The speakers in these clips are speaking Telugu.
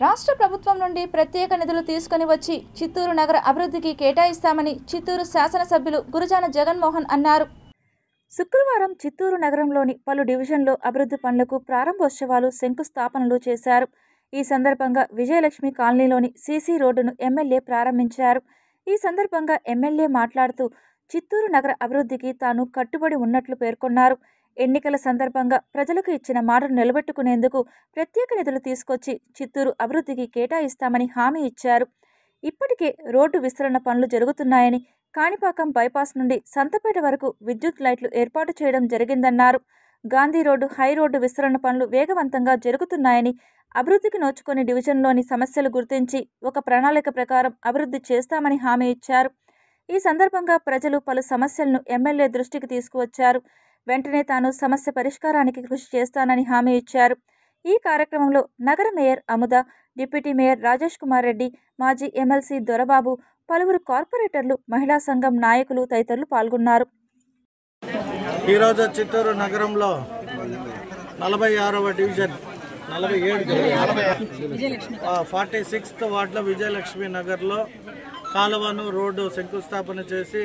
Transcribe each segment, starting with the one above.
రాష్ట్ర ప్రభుత్వం నుండి ప్రత్యేక నిధులు తీసుకొని వచ్చి చిత్తూరు నగర అభివృద్ధికి కేటాయిస్తామని చిత్తూరు శాసనసభ్యులు గురజాన జగన్మోహన్ అన్నారు. శుక్రవారం చిత్తూరు నగరంలోని పలు డివిజన్లో అభివృద్ధి పనులకు ప్రారంభోత్సవాలు, శంకుస్థాపనలు చేశారు. ఈ సందర్భంగా విజయలక్ష్మి కాలనీలోని సీసీ రోడ్డును ఎమ్మెల్యే ప్రారంభించారు. ఈ సందర్భంగా ఎమ్మెల్యే మాట్లాడుతూ చిత్తూరు నగర అభివృద్ధికి తాను కట్టుబడి ఉన్నట్లు పేర్కొన్నారు. ఎన్నికల సందర్భంగా ప్రజలకు ఇచ్చిన మాటను నిలబెట్టుకునేందుకు ప్రత్యేక నిధులు తీసుకొచ్చి చిత్తూరు అభివృద్ధికి కేటాయిస్తామని హామీ ఇచ్చారు. ఇప్పటికే రోడ్డు విస్తరణ పనులు జరుగుతున్నాయని, కాణిపాకం బైపాస్ నుండి సంతపేట వరకు విద్యుత్ లైట్లు ఏర్పాటు చేయడం జరిగిందన్నారు. గాంధీ రోడ్డు, హై రోడ్డు విస్తరణ పనులు వేగవంతంగా జరుగుతున్నాయని, అభివృద్ధికి నోచుకొని డివిజన్లోని సమస్యలు గుర్తించి ఒక ప్రణాళిక ప్రకారం అభివృద్ధి చేస్తామని హామీ ఇచ్చారు. ఈ సందర్భంగా ప్రజలు పలు సమస్యలను ఎమ్మెల్యే దృష్టికి తీసుకువచ్చారు. వెంటనే తాను సమస్య పరిష్కారానికి కృషి చేస్తానని హామీ ఇచ్చారు. ఈ కార్యక్రమంలో నగర mayor Amuda, deputy mayor Rajesh Kumar Reddy, మాజీ ఎమ్మెల్సీ దొరబాబు, పలువురు కార్పొరేటర్లు, మహిళా సంఘం నాయకులు తదితరులు పాల్గొన్నారు. ఈరోజు చిత్తూరు నగరంలో 46వ డివిజన్ 46th వార్డులో విజయలక్ష్మి నగర్లో కాలువను రోడ్డు శంకుస్థాపన చేసి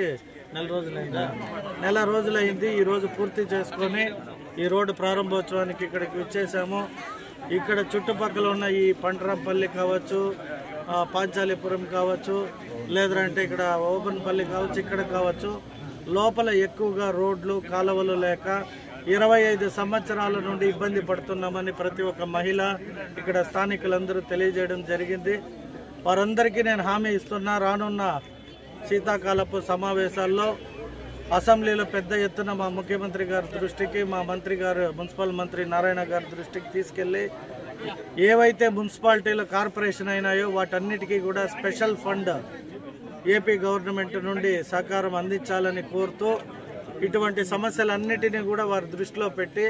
నెల రోజులైంది. ఈరోజు పూర్తి చేసుకొని ఈ రోడ్డు ప్రారంభోత్సవానికి ఇక్కడికి వచ్చేసాము. ఇక్కడ చుట్టుపక్కల ఉన్న ఈ పంటరాంపల్లి కావచ్చు, పాంచాలిపురం కావచ్చు, లేదంటే ఇక్కడ ఓపెన్పల్లి కావచ్చు, ఇక్కడ కావచ్చు, లోపల ఎక్కువగా రోడ్లు, కాలువలు లేక 25 సంవత్సరాల నుండి ఇబ్బంది పడుతున్నామని ప్రతి ఒక్క మహిళ, ఇక్కడ స్థానికులందరూ తెలియజేయడం జరిగింది. వారందరికీ నేను హామీ ఇస్తున్నా, రానున్న శీతాకాలపు సమావేశాల్లో అసెంబ్లీలో పెద్ద ఎత్తున మా ముఖ్యమంత్రి గారి దృష్టికి, మా మంత్రి గారు, మున్సిపల్ మంత్రి నారాయణ గారి దృష్టికి తీసుకెళ్లి ఏవైతే మున్సిపాలిటీలు కార్పొరేషన్ అయినాయో వాటన్నిటికీ కూడా స్పెషల్ ఫండ్ ఏపీ గవర్నమెంట్ నుండి సహకారం అందించాలని కోరుతూ ఇటువంటి సమస్యలన్నిటినీ కూడా వారి దృష్టిలో పెట్టి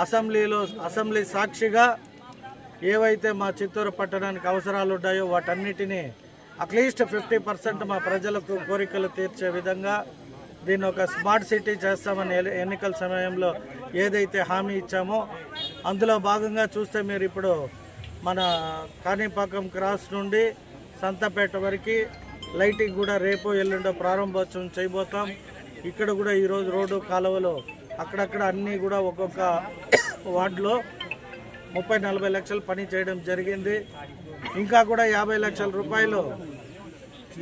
అసెంబ్లీ సాక్షిగా ఏవైతే మా చిత్తూరు పట్టణానికి అవసరాలు ఉన్నాయో వాటన్నిటినీ అట్లీస్ట్ 50% మా ప్రజలకు కోరికలు తీర్చే విధంగా దీన్ని ఒక స్మార్ట్ సిటీ చేస్తామని ఎన్నికల సమయంలో ఏదైతే హామీ ఇచ్చామో అందులో భాగంగా చూస్తే మీరు ఇప్పుడు మన కాణిపాకం క్రాస్ నుండి సంతపేట వరకు లైటింగ్ కూడా రేపు ఎల్లుండో ప్రారంభోత్సవం చేయబోతాం. ఇక్కడ కూడా ఈరోజు రోడ్డు, కాలువలు అక్కడక్కడ అన్నీ కూడా ఒక్కొక్క వార్డులో 30-40 లక్షలు పని చేయడం జరిగింది. ఇంకా కూడా 50 లక్షల రూపాయలు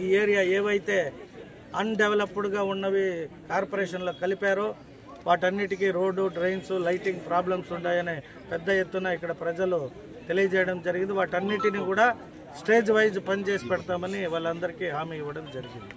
ఈ ఏరియా ఏవైతే అన్డెవలప్డ్గా ఉన్నవి కార్పొరేషన్లో కలిపారో వాటన్నిటికీ రోడ్డు, డ్రైన్స్, లైటింగ్ ప్రాబ్లమ్స్ ఉన్నాయని పెద్ద ఎత్తున ఇక్కడ ప్రజలు తెలియజేయడం జరిగింది. వాటన్నిటిని కూడా స్టేజ్ వైజ్ పనిచేసి పెడతామని వాళ్ళందరికీ హామీ ఇవ్వడం జరిగింది.